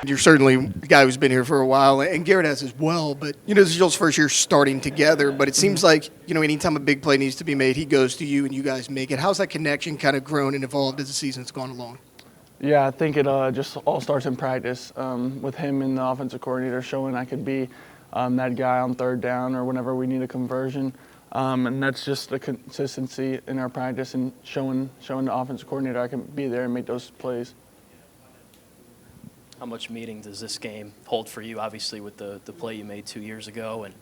You're certainly a guy who's been here for a while, and Garrett has as well. But, this is y'all's first year starting together. But it seems like, anytime a big play needs to be made, he goes to you and you guys make it. How's that connection kind of grown and evolved as the season's gone along? Yeah, I think it just all starts in practice with him and the offensive coordinator showing I could be that guy on third down or whenever we need a conversion. And that's just the consistency in our practice and showing the offensive coordinator I can be there and make those plays. How much meaning does this game hold for you, obviously, with the play you made 2 years ago, and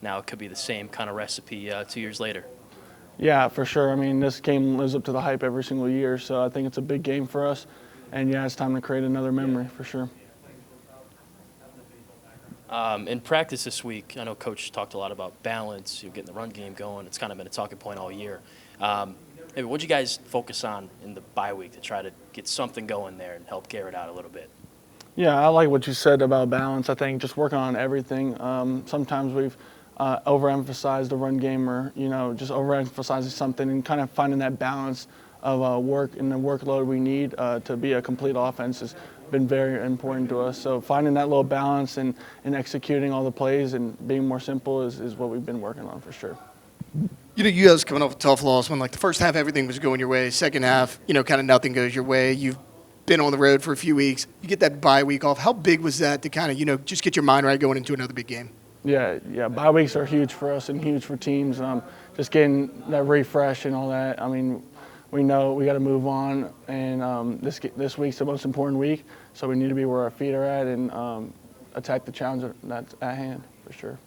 now it could be the same kind of recipe 2 years later? Yeah, for sure. I mean, this game lives up to the hype every single year, so I think it's a big game for us. And, yeah, it's time to create another memory for sure. In practice this week, I know Coach talked a lot about balance, getting the run game going. It's kind of been a talking point all year. Maybe what did you guys focus on in the bye week to try to get something going there and help Garrett out a little bit? Yeah, I like what you said about balance. I think just working on everything. Sometimes we've overemphasized the run game or, just overemphasizing something and kind of finding that balance of work and the workload we need to be a complete offense has been very important to us. So finding that little balance and executing all the plays and being more simple is what we've been working on for sure. You guys coming off a tough loss when, the first half everything was going your way. Second half, kind of nothing goes your way. You've been on the road for a few weeks. You get that bye week off. How big was that to kind of, just get your mind right going into another big game? Yeah. Bye weeks are huge for us and huge for teams. Just getting that refresh and all that. I mean, we know we got to move on, and this week's the most important week, so we need to be where our feet are at and attack the challenge that's at hand for sure.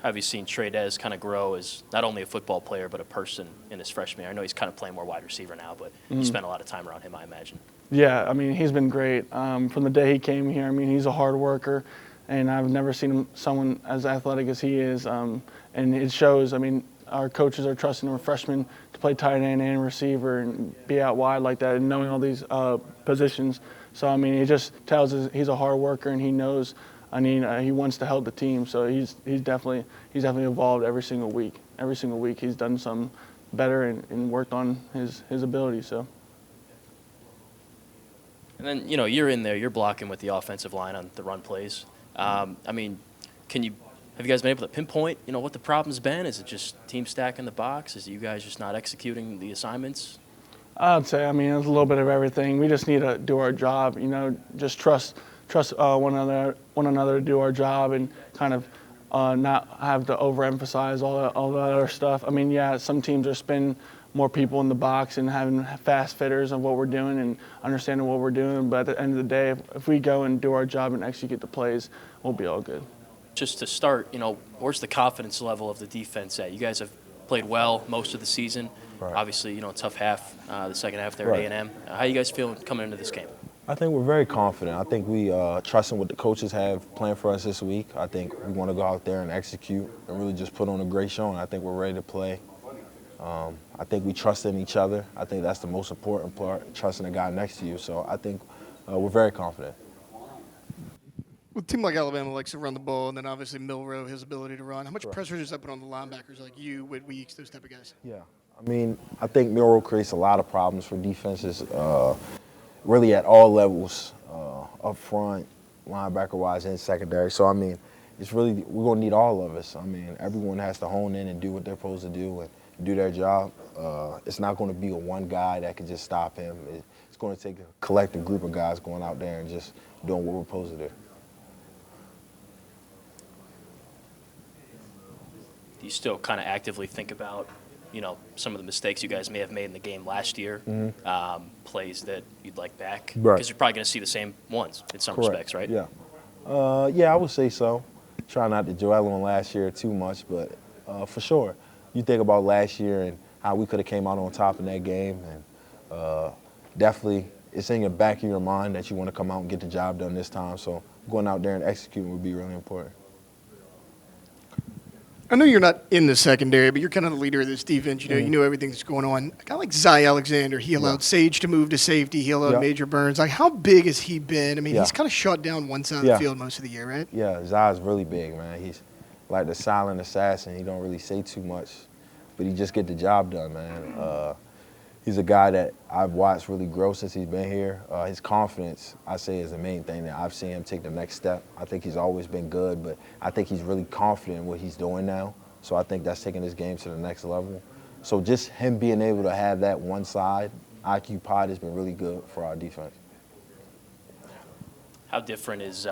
Have you seen Trey kind of grow as not only a football player but a person in his freshman year? I know he's kind of playing more wide receiver now, but you spent a lot of time around him, I imagine. Yeah, I mean, he's been great. From the day he came here, I mean, he's a hard worker, and I've never seen someone as athletic as he is, and it shows. I mean, our coaches are trusting our freshmen to play tight end and receiver and be out wide like that and knowing all these positions. So, I mean, he just tells us he's a hard worker and he knows. He wants to help the team, so he's definitely evolved every single week. Every single week he's done some better and worked on his ability. So. And then you're in there, you're blocking with the offensive line on the run plays. Have you guys been able to pinpoint what the problem's been? Is it just team stacking the box? Is it you guys just not executing the assignments? I'd say it's a little bit of everything. We just need to do our job. Just trust one another to do our job and kind of not have to overemphasize all the other stuff. I mean, yeah, some teams are spending more people in the box and having fast fitters of what we're doing and understanding what we're doing. But at the end of the day, if we go and do our job and execute the plays, we'll be all good. Just to start, where's the confidence level of the defense at? You guys have played well most of the season. Right. Obviously, tough half, the second half there Right. at A&M. How you guys feeling coming into this game? I think we're very confident. I think we trust in what the coaches have planned for us this week. I think we want to go out there and execute and really just put on a great show, and I think we're ready to play. I think we trust in each other. I think that's the most important part, trusting the guy next to you. So I think we're very confident. With a team like Alabama likes to run the ball, and then obviously Milroe, his ability to run, how much pressure does that put on the linebackers like you, Whit Weeks, those type of guys? Yeah. I think Milroe creates a lot of problems for defenses, really at all levels, up front, linebacker-wise, and secondary. So, it's really, we're going to need all of us. Everyone has to hone in and do what they're supposed to do and do their job. It's not going to be a one guy that can just stop him. It's going to take a collective group of guys going out there and just doing what we're supposed to do. Do you still kind of actively think about, some of the mistakes you guys may have made in the game last year, plays that you'd like back? Right. Because you're probably going to see the same ones in some respects, right? Yeah. I would say so. Try not to dwell on last year too much, but for sure. You think about last year and how we could have came out on top in that game, and definitely it's in your back of your mind that you want to come out and get the job done this time. So going out there and executing would be really important. I know you're not in the secondary, but you're kind of the leader of this defense. You know everything that's going on. A guy like Zy Alexander, he allowed Sage to move to safety. He allowed Major Burns. How big has he been? He's kind of shut down one side of the field most of the year, right? Yeah, Zy's really big, man. He's like the silent assassin. He don't really say too much, but he just get the job done, man. he's a guy that I've watched really grow since he's been here. His confidence, I say, is the main thing that I've seen him take the next step. I think he's always been good, but I think he's really confident in what he's doing now. So I think that's taking his game to the next level. So just him being able to have that one side occupied has been really good for our defense. How different is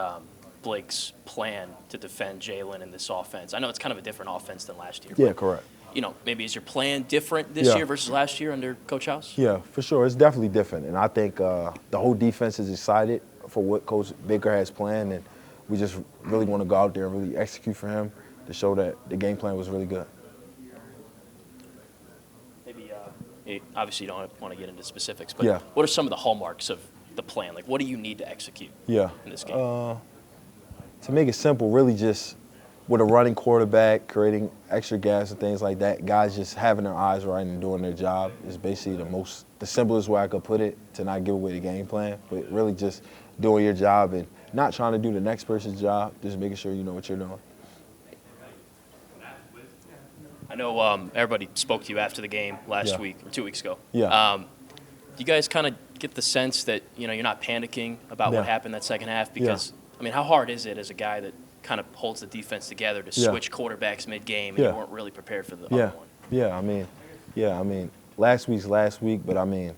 Blake's plan to defend Jalen in this offense? I know it's kind of a different offense than last year. Yeah, correct. Maybe is your plan different this year versus last year under Coach House? Yeah, for sure. It's definitely different. And I think the whole defense is excited for what Coach Baker has planned. And we just really want to go out there and really execute for him to show that the game plan was really good. Maybe, obviously you don't want to get into specifics, but what are some of the hallmarks of the plan? Like, what do you need to execute in this game? To make it simple, really just with a running quarterback, creating extra gaps and things like that, guys just having their eyes right and doing their job is basically the simplest way I could put it, to not give away the game plan, but really just doing your job and not trying to do the next person's job, just making sure you know what you're doing. I know everybody spoke to you after the game last week or 2 weeks ago. Yeah. You guys kind of get the sense that you're not panicking about what happened that second half? Because I mean, how hard is it as a guy that kind of holds the defense together to switch quarterbacks mid-game and you weren't really prepared for the other one? I mean, last week's last week, but I mean,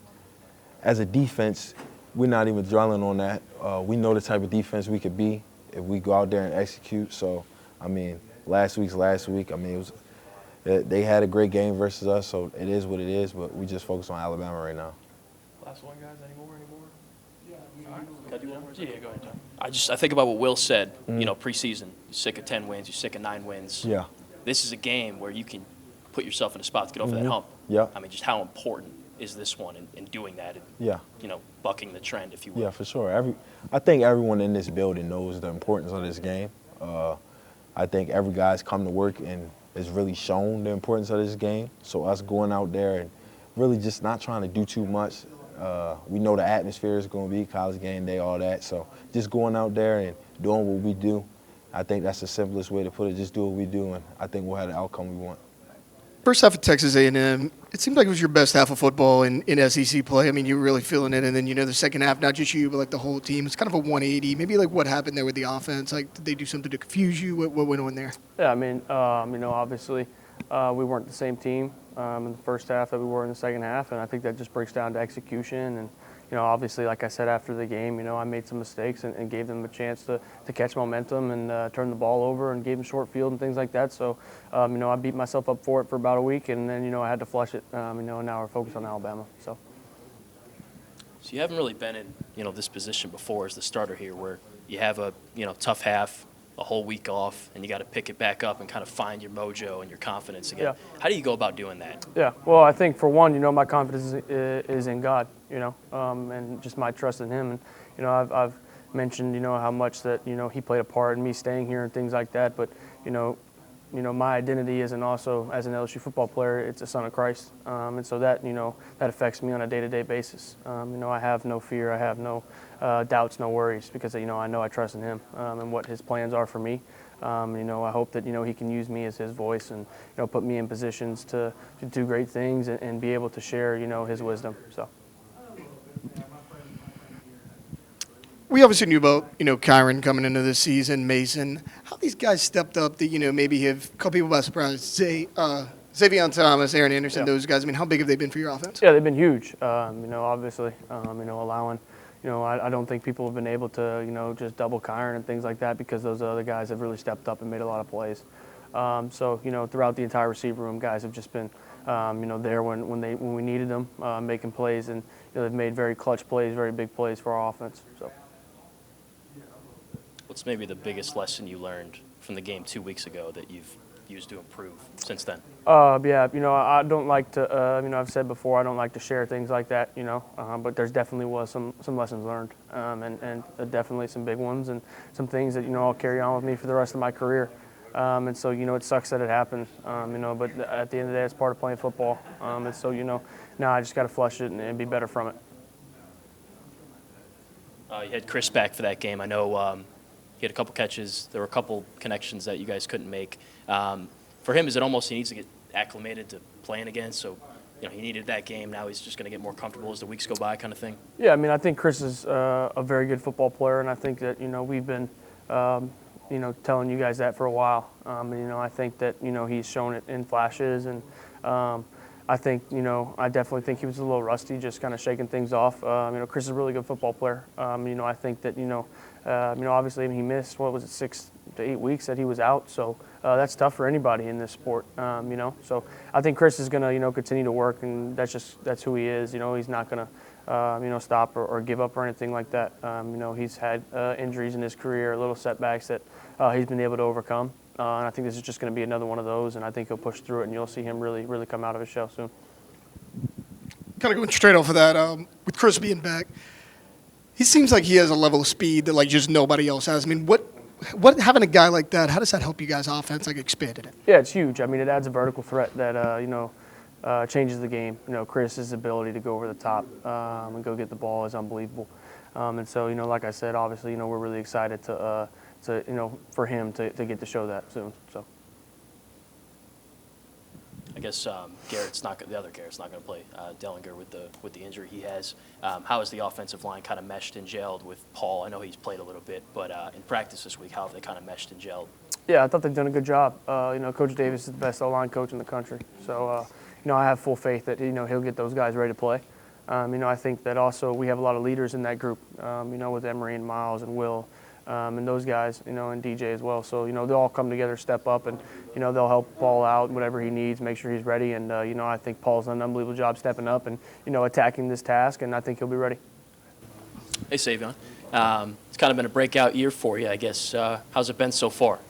as a defense, we're not even dwelling on that. We know the type of defense we could be if we go out there and execute. So, I mean, last week's last week. I mean, they had a great game versus us, so it is what it is, but we just focus on Alabama right now. Last one, guys. Any more? Can I do one more? Yeah, go ahead, Tom. I think about what Will said, preseason. You're sick of 10 wins. You're sick of 9 wins. Yeah. This is a game where you can put yourself in a spot to get over that hump. Yeah. I mean, just how important is this one in doing that and, bucking the trend, if you will? Yeah, for sure. I think everyone in this building knows the importance of this game. I think every guy's come to work and has really shown the importance of this game. So us going out there and really just not trying to do too much. We know the atmosphere is going to be college game day, all that. So just going out there and doing what we do, I think that's the simplest way to put it. Just do what we do, and I think we'll have the outcome we want. First half of Texas A&M, it seemed like it was your best half of football in SEC play. I mean, you were really feeling it. And then, the second half, not just you, but like the whole team, it's kind of a 180. Maybe like what happened there with the offense? Like, did they do something to confuse you? What went on there? Yeah, I mean, obviously we weren't the same team in the first half that we were in the second half. And I think that just breaks down to execution. And, obviously, like I said after the game, I made some mistakes and gave them a chance to catch momentum and turn the ball over and gave them short field and things like that. So, I beat myself up for it for about a week, and then, I had to flush it. And now we're focused on Alabama. So you haven't really been in, this position before as the starter here, where you have a, tough half, a whole week off, and you got to pick it back up and kind of find your mojo and your confidence again. Yeah. How do you go about doing that? Yeah, well, I think for one, my confidence is in God, and just my trust in Him. And, I've mentioned, how much that, He played a part in me staying here and things like that. But, my identity isn't also, as an LSU football player, it's a son of Christ. And so that, that affects me on a day-to-day basis. I have no fear. I have no doubts, no worries, because, I know I trust in Him and what His plans are for me. I hope that, He can use me as His voice and, put me in positions to do great things and be able to share, His wisdom. So. We obviously knew about, Kyron coming into this season, Mason. How these guys stepped up that, maybe have caught people by surprise. Sai'vion Thomas, Aaron Anderson, those guys. I mean, how big have they been for your offense? Yeah, they've been huge. Obviously, allowing, I don't think people have been able to, just double Kyron and things like that because those other guys have really stepped up and made a lot of plays. Throughout the entire receiver room, guys have just been, there when we needed them, making plays, and they've made very clutch plays, very big plays for our offense. So. What's maybe the biggest lesson you learned from the game 2 weeks ago that you've used to improve since then? I don't like to, I've said before, I don't like to share things like that, but there's definitely was some lessons learned, and definitely some big ones and some things that, I'll carry on with me for the rest of my career. And so, it sucks that it happened, but at the end of the day, it's part of playing football. And so, now I just got to flush it and be better from it. You had Chris back for that game. I know he had a couple catches. There were a couple connections that you guys couldn't make. For him, is it almost he needs to get acclimated to playing again? So he needed that game. Now he's just going to get more comfortable as the weeks go by, kind of thing. Yeah, I mean, I think Chris is a very good football player, and I think that we've been telling you guys that for a while. I think that he's shown it in flashes, and I think I definitely think he was a little rusty, just kind of shaking things off. Chris is a really good football player. I think that obviously he missed 6 to 8 weeks that he was out, so that's tough for anybody in this sport. So I think Chris is going to continue to work, and that's who he is. He's not going to stop or give up or anything like that. He's had injuries in his career, little setbacks that he's been able to overcome. And I think this is just going to be another one of those, and I think he'll push through it, and you'll see him really, really come out of his shell soon. Kind of going straight off of that, with Chris being back, he seems like he has a level of speed that just nobody else has. I mean, what having a guy like that, how does that help you guys' offense, expanded it? Yeah, it's huge. I mean, it adds a vertical threat that changes the game. Chris's ability to go over the top and go get the ball is unbelievable. And so, like I said, obviously, we're really excited for him to get to show that soon. So. I guess the other Garrett's not going to play. Dellinger with the injury he has. How has the offensive line kind of meshed and gelled with Paul? I know he's played a little bit, but in practice this week, how have they kind of meshed and gelled? Yeah, I thought they've done a good job. Coach Davis is the best O-line coach in the country. So, I have full faith that he'll get those guys ready to play. I think that also we have a lot of leaders in that group. With Emery and Miles and Will. And those guys, and DJ as well. So, they'll all come together, step up, and, they'll help Paul out, whatever he needs, make sure he's ready. And, I think Paul's done an unbelievable job stepping up and, attacking this task, and I think he'll be ready. Hey, Sai'vion. It's kind of been a breakout year for you, I guess. How's it been so far?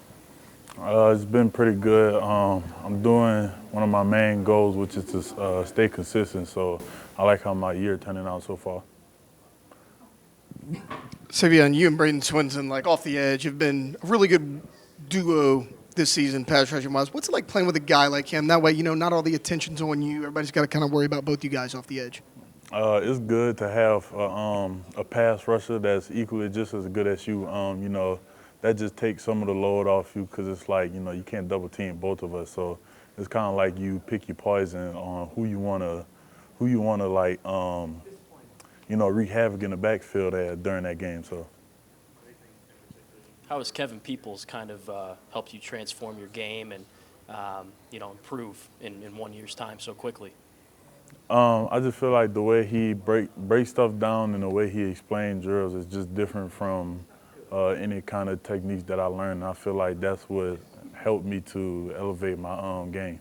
It's been pretty good. I'm doing one of my main goals, which is to stay consistent. So I like how my year turning out so far. Sai'vion, you and Braden Swinson, off the edge, have been a really good duo this season, pass rushing wise. What's it like playing with a guy like him? That way, not all the attention's on you. Everybody's got to kind of worry about both you guys off the edge. It's good to have a pass rusher that's equally just as good as you. That just takes some of the load off you because it's you can't double team both of us. So it's kind of like you pick your poison on who you want to wreak havoc in the backfield during that game. So, how has Kevin Peoples kind of helped you transform your game and improve in 1 year's time so quickly? I just feel like the way he breaks stuff down and the way he explains drills is just different from any kind of techniques that I learned. I feel like that's what helped me to elevate my game.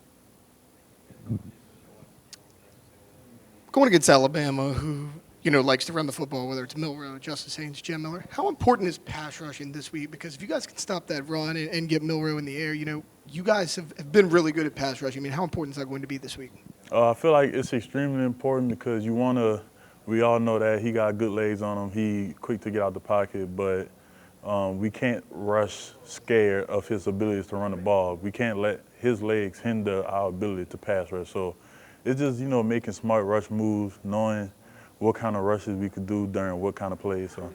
Going against Alabama, who likes to run the football, whether it's Milroe, Justice Haynes, Jim Miller. How important is pass rushing this week? Because if you guys can stop that run and get Milroe in the air, you guys have been really good at pass rushing. I mean, how important is that going to be this week? I feel like it's extremely important because we all know that he got good legs on him. He quick to get out the pocket, but we can't rush scared of his abilities to run the ball. We can't let his legs hinder our ability to pass rush. So it's just, making smart rush moves, knowing what kind of rushes we could do during what kind of plays. So.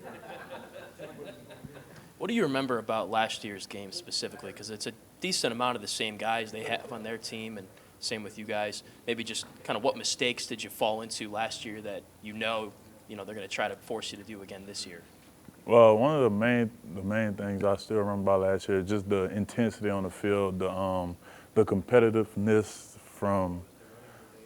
What do you remember about last year's game specifically? Because it's a decent amount of the same guys they have on their team, and same with you guys. Maybe just kind of what mistakes did you fall into last year that they're going to try to force you to do again this year? Well, one of the main things I still remember about last year is just the intensity on the field, the competitiveness from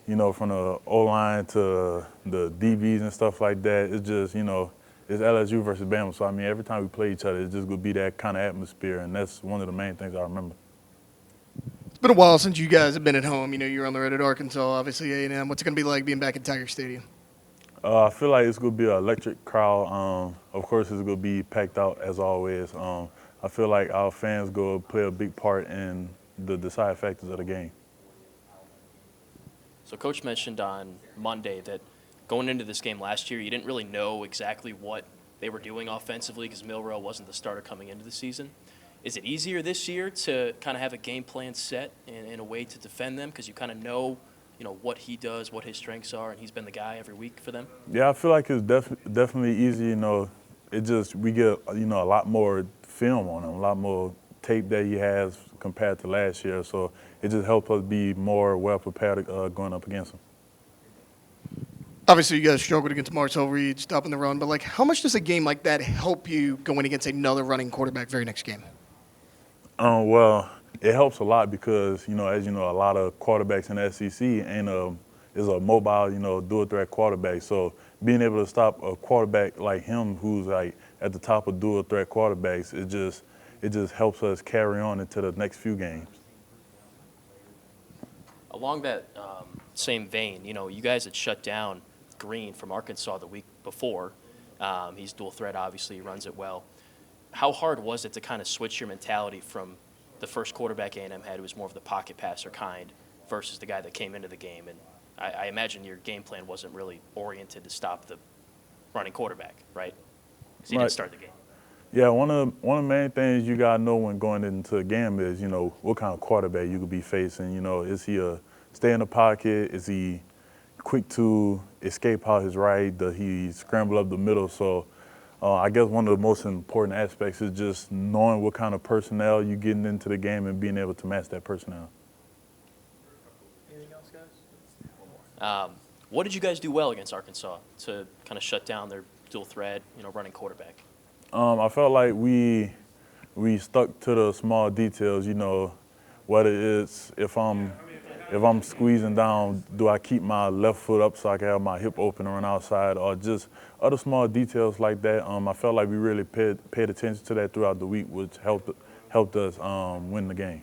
the O-line to the DBs and stuff like that. It's just, it's LSU versus Bama. So, every time we play each other, it's just going to be that kind of atmosphere, and that's one of the main things I remember. It's been a while since you guys have been at home. You're on the road at Arkansas, obviously A&M. What's it going to be like being back at Tiger Stadium? I feel like it's going to be an electric crowd. Of course, it's going to be packed out as always. I feel like our fans go play a big part in the deciding factors of the game. So Coach mentioned on Monday that going into this game last year, you didn't really know exactly what they were doing offensively because Milroe wasn't the starter coming into the season. Is it easier this year to kind of have a game plan set in a way to defend them because you kind of know what he does, what his strengths are, and he's been the guy every week for them? Yeah, I feel like it's definitely easy. We get a lot more film on him, a lot more tape that he has compared to last year. So it just helped us be more well prepared going up against him. Obviously, you guys struggled against Marcel Reed, stopping the run, but like, how much does a game like that help you going against another running quarterback very next game? Well, it helps a lot because, as you know, a lot of quarterbacks in the SEC is a mobile, dual threat quarterback. So being able to stop a quarterback like him, who's like at the top of dual threat quarterbacks, it just helps us carry on into the next few games. Along that same vein, you guys had shut down Green from Arkansas the week before. He's dual threat, obviously, he runs it well. How hard was it to kind of switch your mentality from the first quarterback A&M had, who was more of the pocket passer kind, versus the guy that came into the game? And I imagine your game plan wasn't really oriented to stop the running quarterback, right? Because he didn't start the game. Yeah, one of the main things you gotta know when going into a game is, what kind of quarterback you could be facing. Is he a stay in the pocket? Is he quick to escape out his right? Does he scramble up the middle? So I guess one of the most important aspects is just knowing what kind of personnel you're getting into the game and being able to match that personnel. Anything else, guys? What did you guys do well against Arkansas to kind of shut down their dual threat, running quarterback? I felt like we stuck to the small details, whether it's if I'm squeezing down, do I keep my left foot up so I can have my hip open and run outside, or just other small details like that. I felt like we really paid attention to that throughout the week, which helped us win the game.